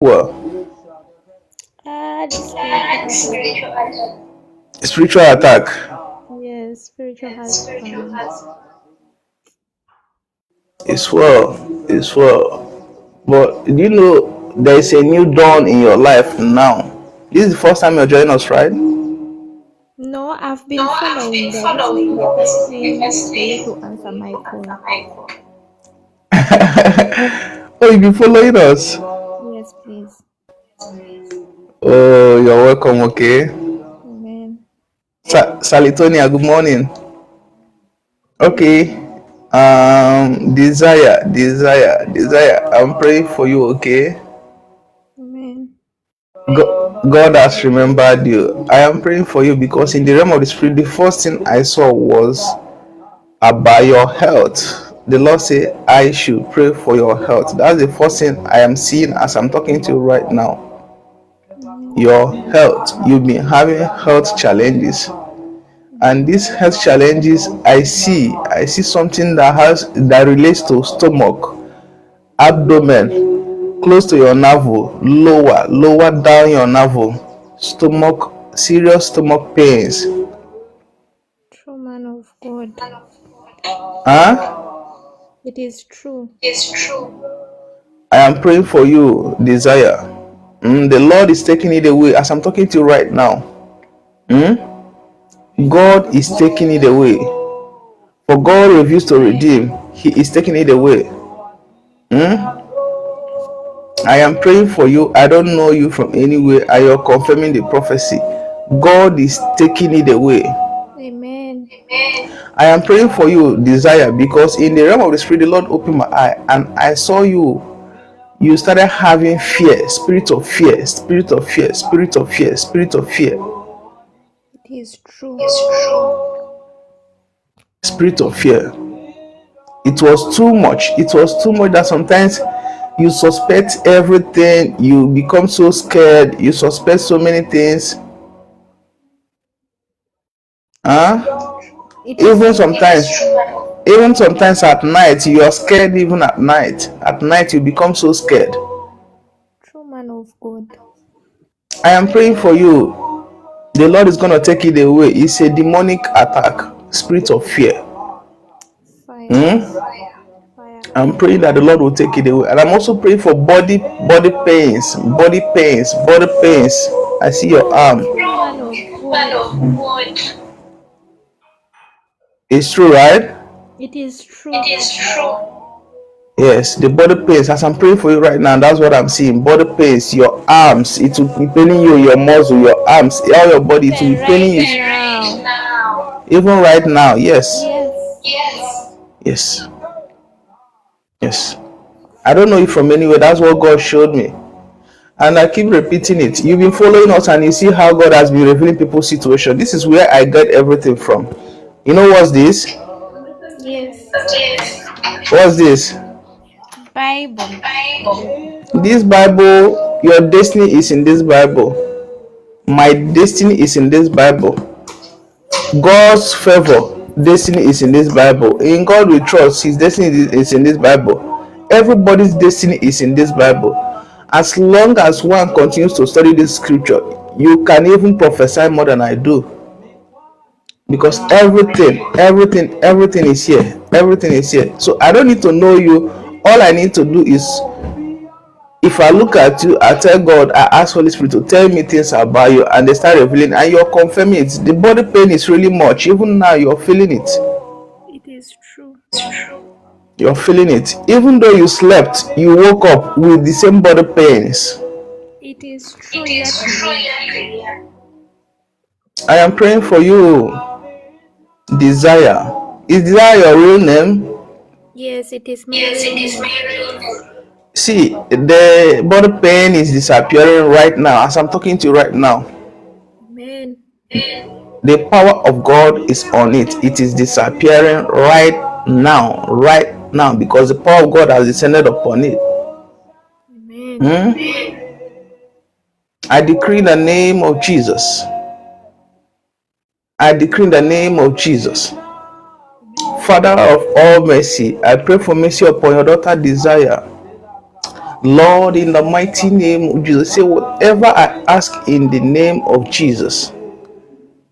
Well, The spiritual attack. spiritual attack. Yes, spiritual husband. It's well. It's well. But do you know there is a new dawn in your life now? This is the first time you're joining us, right? No, I've been following, but this is my first time for you to answer my call. Oh, you've been following us. Yes, please. Oh, you're welcome. Okay. Amen. Salitonia, good morning. Okay. Desire. I'm praying for you. Okay. Amen. God has remembered you. I am praying for you because in the realm of the spirit, the first thing I saw was about your health. The Lord said I should pray for your health. That's the first thing I am seeing as I'm talking to you right now. Amen. Your health. You've been having health challenges, and these health challenges I see something that relates to stomach, abdomen, close to your navel, lower down your navel, stomach, serious stomach pains. True man of God. Huh? It is true. I am praying for you, desire. The Lord is taking it away as I'm talking to you right now. God is taking it away. For God refused to redeem, He is taking it away. I am praying for you. I don't know you from anywhere. I am confirming the prophecy. God is taking it away. Amen. I am praying for you, desire, because in the realm of the spirit, the Lord opened my eye and I saw you. You started having fear, spirit of fear, spirit of fear, spirit of fear, spirit of fear, It is true. spirit of fear. It was too much. It was too much that sometimes you suspect everything. You become so scared. You suspect so many things. Huh? It is Even true. sometimes, even sometimes at night, you are scared. Even at night, you become so scared. True man of God. I am praying for you. The Lord is gonna take it away. It's a demonic attack, spirit of fear. Fire. Hmm? Fire. I'm praying that the Lord will take it away. And I'm also praying for body pains, body pains, body pains. I see your arm. True man of God. It's true, right? It is true. Yes, the body pains. As I'm praying for you right now, that's what I'm seeing. Body pains, your arms, it will be paining you, your muscle, your arms, all your body, it will Even be right paining you. now. Even right now, yes. Yes. Yes. Yes. I don't know it from anywhere. That's what God showed me. And I keep repeating it. You've been following us and you see how God has been revealing people's situation. This is where I get everything from. You know what's this? Yes. What's this? Bible. This Bible, your destiny is in this Bible. My destiny is in this Bible. God's favor, destiny is in this Bible. In God we trust, His destiny is in this Bible. Everybody's destiny is in this Bible. As long as one continues to study this scripture, you can even prophesy more than I do. Because everything is here. Everything is here. So I don't need to know you. All I need to do is, if I look at you, I tell God, I ask Holy Spirit to tell me things about you, and they start revealing, and you're confirming it. The body pain is really much. Even now, you're feeling it. It is true. You're feeling it. Even though you slept, you woke up with the same body pains. It is true yet real. I am praying for you, Desire. Is Desire your real name? Yes, it is my real name. See, the body pain is disappearing right now as I'm talking to you right now. Amen. The power of God is on it. It is disappearing right now, because the power of God has descended upon it. Amen. I decree in the name of Jesus. I decree in the name of Jesus. Amen. Father of all mercy, I pray for mercy upon your daughter Desire. Lord, in the mighty name of Jesus, say, whatever I ask in the name of Jesus,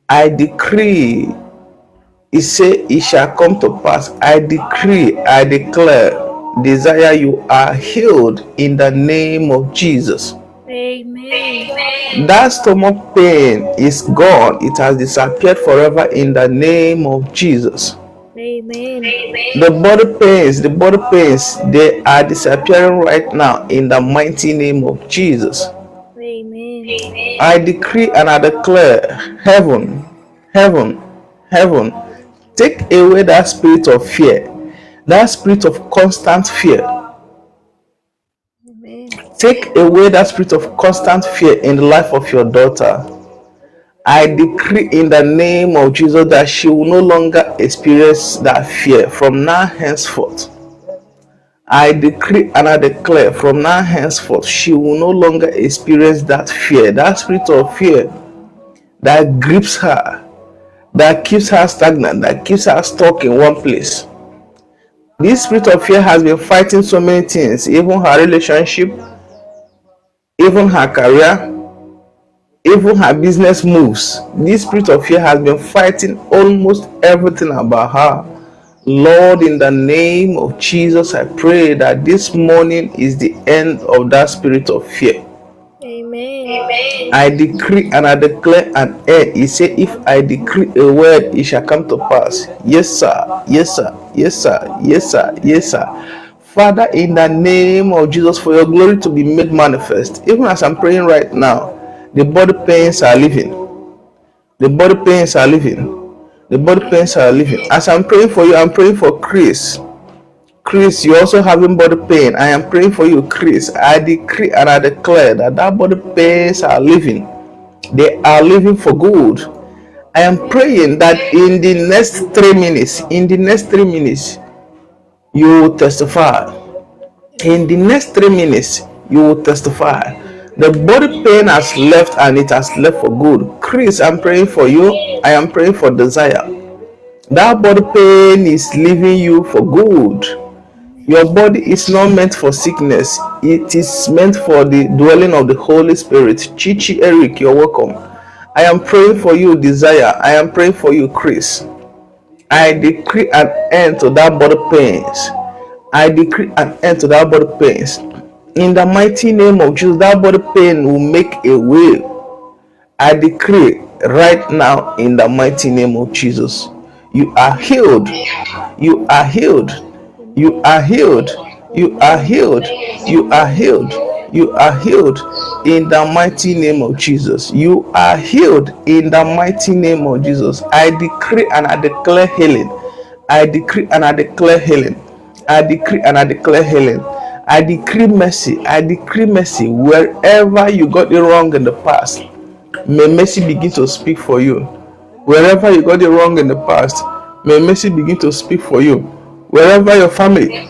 I decree, he say, it shall come to pass. I decree, I declare, desire, you are healed in the name of Jesus. Amen. That stomach pain is gone. It has disappeared forever in the name of Jesus. Amen. The body pains, they are disappearing right now in the mighty name of Jesus. Amen. I decree and I declare, heaven, heaven, heaven, take away that spirit of fear, that spirit of constant fear. Amen. Take away that spirit of constant fear in the life of your daughter. I decree in the name of Jesus that she will no longer experience that fear from now henceforth. I decree and I declare from now henceforth she will no longer experience that fear, that spirit of fear that grips her, that keeps her stagnant, that keeps her stuck in one place. This spirit of fear has been fighting so many things, even her relationship, even her career, even her business moves. This spirit of fear has been fighting almost everything about her. Lord, in the name of Jesus, I pray that this morning is the end of that spirit of fear. Amen. I decree and I declare an end. He said, if I decree a word, it shall come to pass. Yes, sir. Yes, sir. Yes, sir. Yes, sir. Yes, sir. Father, in the name of Jesus, for your glory to be made manifest, even as I'm praying right now, the body pains are leaving. The body pains are leaving. The body pains are leaving. As I'm praying for you, I'm praying for Chris. Chris, you also having body pain. I am praying for you, Chris. I decree and I declare that body pains are leaving. They are leaving for good. I am praying that in the next 3 minutes, you will testify. In the next 3 minutes, you will testify. The body pain has left and it has left for good. Chris, I'm praying for you. I am praying for desire. That body pain is leaving you for good. Your body is not meant for sickness. It is meant for the dwelling of the Holy Spirit. Chichi Eric, you're welcome. I am praying for you, Desire. I am praying for you, Chris. I decree an end to that body pains. I decree an end to that body pains. In the mighty name of Jesus, that body pain will make a way. I decree right now in the mighty name of Jesus. You are healed. You are healed. You Amen. are healed. You are Amen. healed. You are Amen. healed. You are healed in the mighty name of Jesus. You are healed in the mighty name of Jesus. I decree and I declare healing. I decree and I declare healing. I decree and I declare healing. I decree mercy. I decree mercy wherever you got it wrong in the past. May mercy begin to speak for you. Wherever you got it wrong in the past, may mercy begin to speak for you. Wherever your family,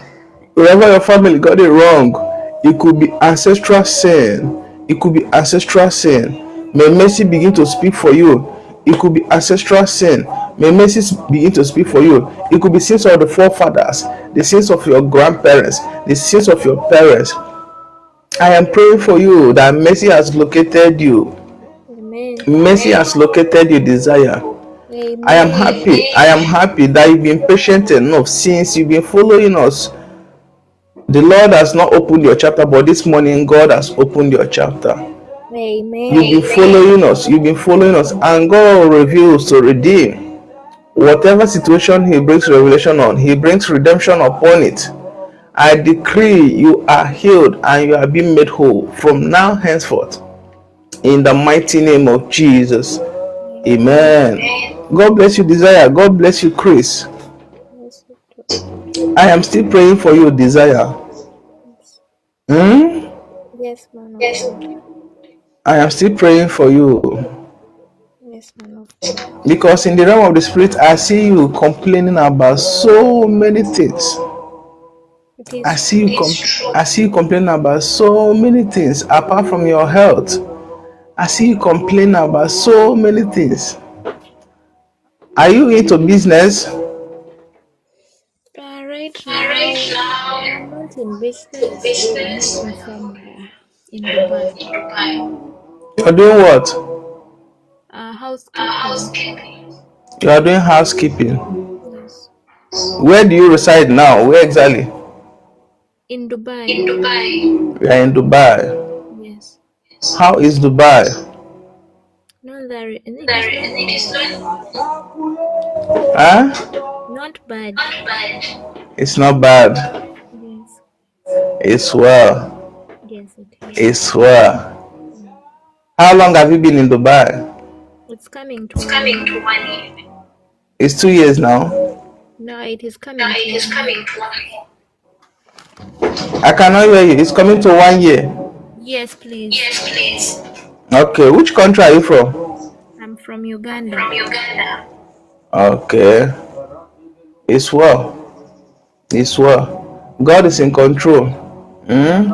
wherever your family got it wrong, it could be ancestral sin. It could be ancestral sin. May mercy begin to speak for you. It could be ancestral sin. May mercy begin to speak for you. It could be sins of the forefathers, the sins of your grandparents, the sins of your parents. I am praying for you that mercy has located you. Amen. Mercy has located your desire. I am Amen. happy. I am happy that you've been patient enough since you've been following us. The Lord has not opened your chapter, but this morning God has opened your chapter. You've Amen. been following us. You've been following us, and God reveals to redeem. Whatever situation He brings revelation on, He brings redemption upon it. I decree you are healed and you are being made whole from now henceforth. In the mighty name of Jesus. Amen. Amen. God bless you, Desire. God bless you, Chris. Yes, I am still praying for you, Desire. yes, Hmm? yes, man of God. I am still praying for you Yes, man of God. because in the realm of the spirit, I see you complaining about so many things. It I is see you, true. I see you complaining about so many things apart from your health. I see you complaining about so many things. Are you into business? Right now, I'm not in in business or moving somewhere in Dubai. You're doing what? Housekeeping. You are doing housekeeping. Yes. Where do you reside now? Where exactly? In Dubai. We are in Dubai. Yes. How is Dubai? No, it is not Huh? not bad. It's not bad. Yes. It's well. Yes, it is. It's well. Mm. How long have you been in Dubai? It's coming to 1 year. It's 2 years now. No, it is coming to 1 year. I cannot hear you. It's coming to 1 year. Yes, please. Okay, which country are you from? I'm from Uganda. Okay, it's well. It's well. God is in control. Amen.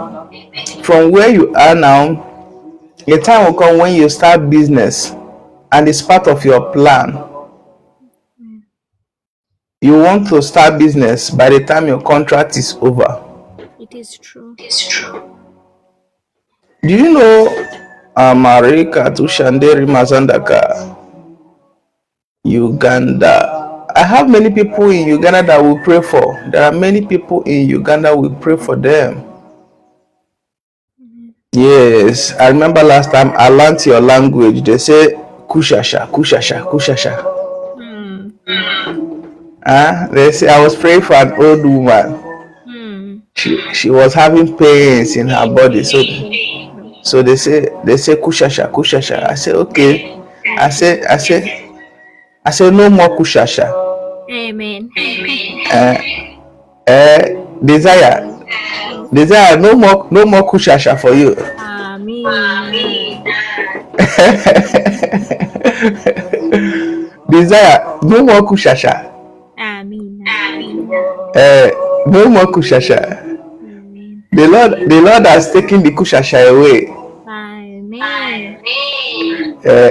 From where you are now, a time will come when you start business and it's part of your plan. Mm. You want to start business by the time your contract is over. It is true. Do you know Marika Tushanderi Mazandaka, Uganda? I have many people in Uganda that we pray for. There are many people in Uganda we pray for them. Mhm. Yes, I remember last time I learned your language. They say kushasha, kushasha, kushasha. Hmm. They say I was praying for an old woman. Hmm. She was having pains in her body, so Yes, true. they say kushasha, kushasha. I say okay. I Yes. say I say I say no more kushasha. Amen. Desire, Yes. desire, no more kushasha for you. Amen. Desire, no more kushasha. Amen. No more kushasha. Amen. The Lord has taken the kushasha away. Amen.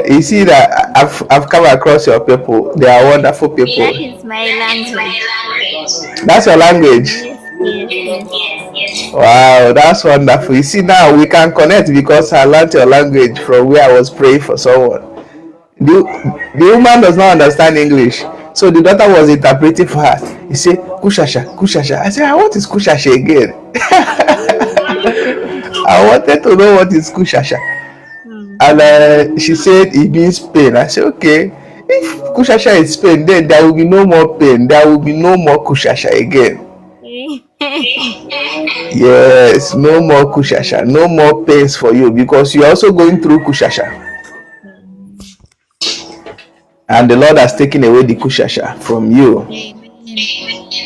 You see that I've come across your people. They are wonderful people. That is my language. That's your language. Yes, yes, yes. Wow, that's wonderful. You see, now we can connect because I learned your language from where I was praying for someone. The woman does not understand English, so the daughter was interpreting for her. He said, Kushasha, Kushasha. I said, what is Kushasha again? I wanted to know what is Kushasha. And she said it means pain. I said, okay. If Kushasha is pain, then there will be no more pain. There will be no more Kushasha again. Yes, no more Kushasha. No more pains for you because you're also going through Kushasha. And the Lord has taken away the Kushasha from you. Amen.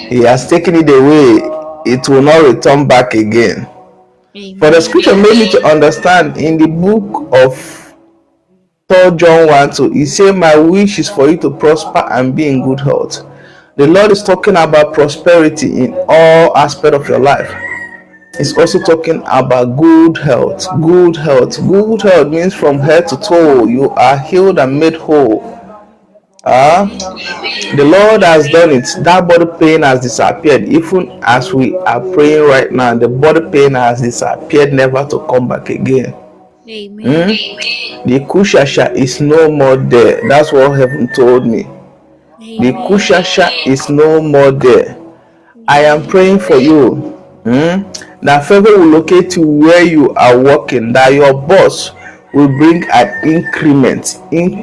He has taken it away. It will not return back again. For the Amen. scripture made me to understand in the book of 3 John 1:2, he said, my wish is for you to prosper and be in good health. The Lord is talking about prosperity in all aspects of your life. He's also talking about good health. Good health. Good health means from head to toe, you are healed and made whole. Amen. The Lord has done it. That body pain has disappeared. Even as we are praying right now, the body pain has disappeared, never to come back again. Amen. The kushasha is no more there. That's what heaven told me. The Amen. kushasha is no more there. I am Amen. praying for you. That favor will locate you where you are working. That your boss will bring an increment in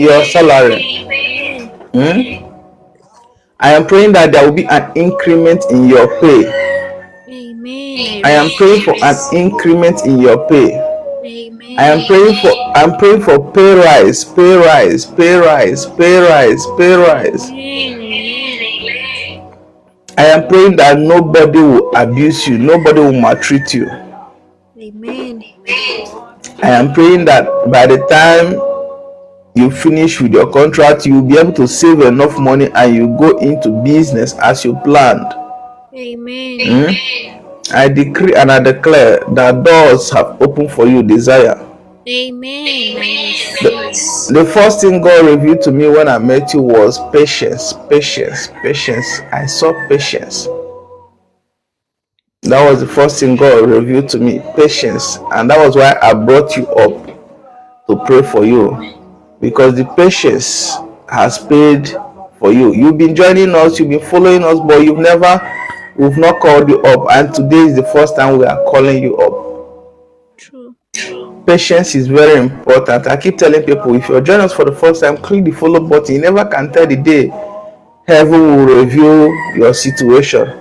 your salary. Amen. I am praying that there will be an increment in your pay. Amen. I I am praying for receive. an increment in your pay. Amen. I'm praying for pay rise, pay rise, pay rise, pay rise, pay rise. Amen. Amen. I am praying that nobody will abuse you, nobody will maltreat you. Amen. I am praying that by the time you finish with your contract, you will be able to save enough money and you go into business as you planned. Amen. I decree and I declare that doors have opened for you, desire. Amen. I receive. The first thing God revealed to me when I met you was patience, patience, patience. I saw patience. That was the first thing God revealed to me, patience. And that was why I brought you up to pray for you, because the patience has paid for you. You've been joining us, you've been following us, but we've not called you up. And today is the first time we are calling you up. True. Patience is very important. I keep telling people, if you're joining us for the first time, click the follow button. You never can tell the day heaven will reveal your situation.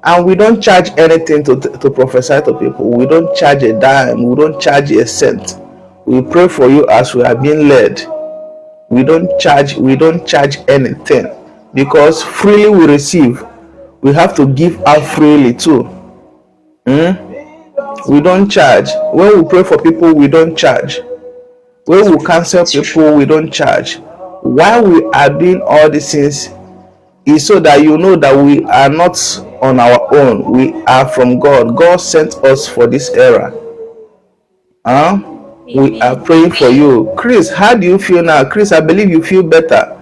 And we don't charge anything to prophesy to people. We don't charge a dime. We don't charge a cent. We pray for you as we are being led. We don't charge anything, because freely we receive, we have to give out freely too. We don't charge. When we pray for people, we don't charge. When we counsel people, we don't charge. Why we are doing all these things is so that you know that we are not on our own. We are from God. God sent us for this era. We are praying for you. Chris, how do you feel now? Chris, I believe you feel better.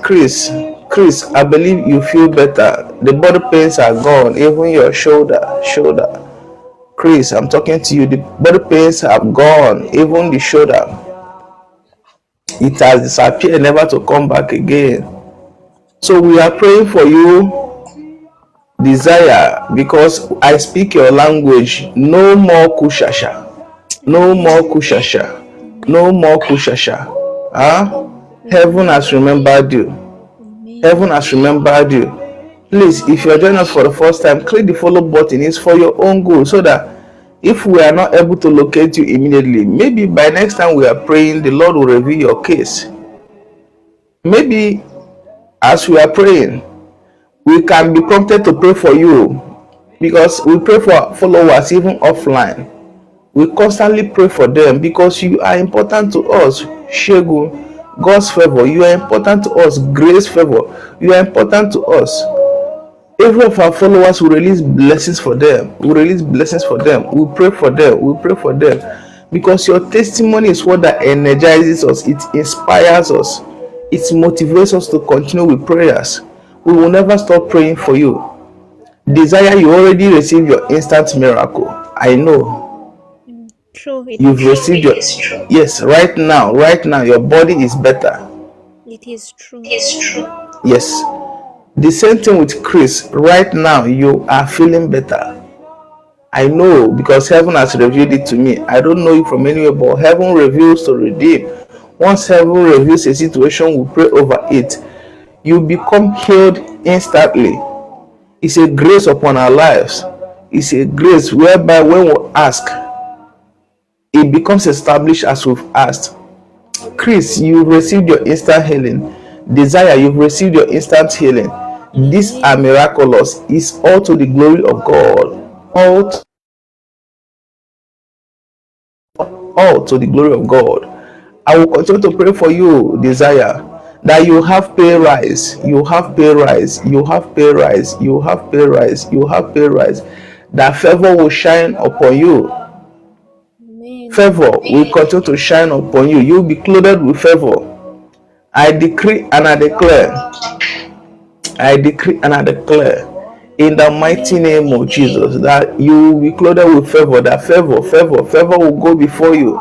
Chris, I believe you feel better. The body pains are gone, even your shoulder. Chris, I'm talking to you. The body pains have gone, even the shoulder. It has disappeared, never to come back again. So we are praying for you, desire, because I speak your language. No more kushasha. No more kushasha. No more kushasha. Heaven has remembered you. Heaven has remembered you. Please, if you're joining us for the first time, click the follow button. It's for your own good, so that if we are not able to locate you immediately, maybe by next time we are praying, the Lord will reveal your case. Maybe as we are praying, we can be prompted to pray for you, because we pray for followers even offline. We constantly pray for them because you are important to us. Shegun, God's favor, you are important to us. Grace favor, you are important to us. Every of our followers will release blessings for them. We release blessings for them. We pray for them. We pray for them. Because your testimony is what that energizes us. It inspires us. It motivates us to continue with prayers. We will never stop praying for you. Desire, you already received your instant miracle. I know. True. You've received your, yes, right now, your body is better. It is true. Yes. The same thing with Chris. Right now, you are feeling better. I know, because heaven has revealed it to me. I don't know you from anywhere, but heaven reveals to redeem. Once heaven reveals a situation, we pray over it. You become healed instantly. It's a grace upon our lives. It's a grace whereby when we ask, it becomes established as we've asked. Chris, you've received your instant healing. Desire, you've received your instant healing. These are miraculous. It's all to the glory of God. All to the glory of God. I will continue to pray for you, Desire, that you have pay rise. You have pay rise. You have pay rise. You have pay rise. You have pay rise. That favor will shine upon you. Favor will continue to shine upon you. You'll be clothed with favor. I decree and I declare in the mighty name of Jesus that you will be clothed with favor. That favor will go before you.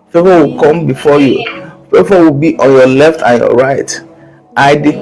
Favor will come before you. Favor will be on your left and your right. I decree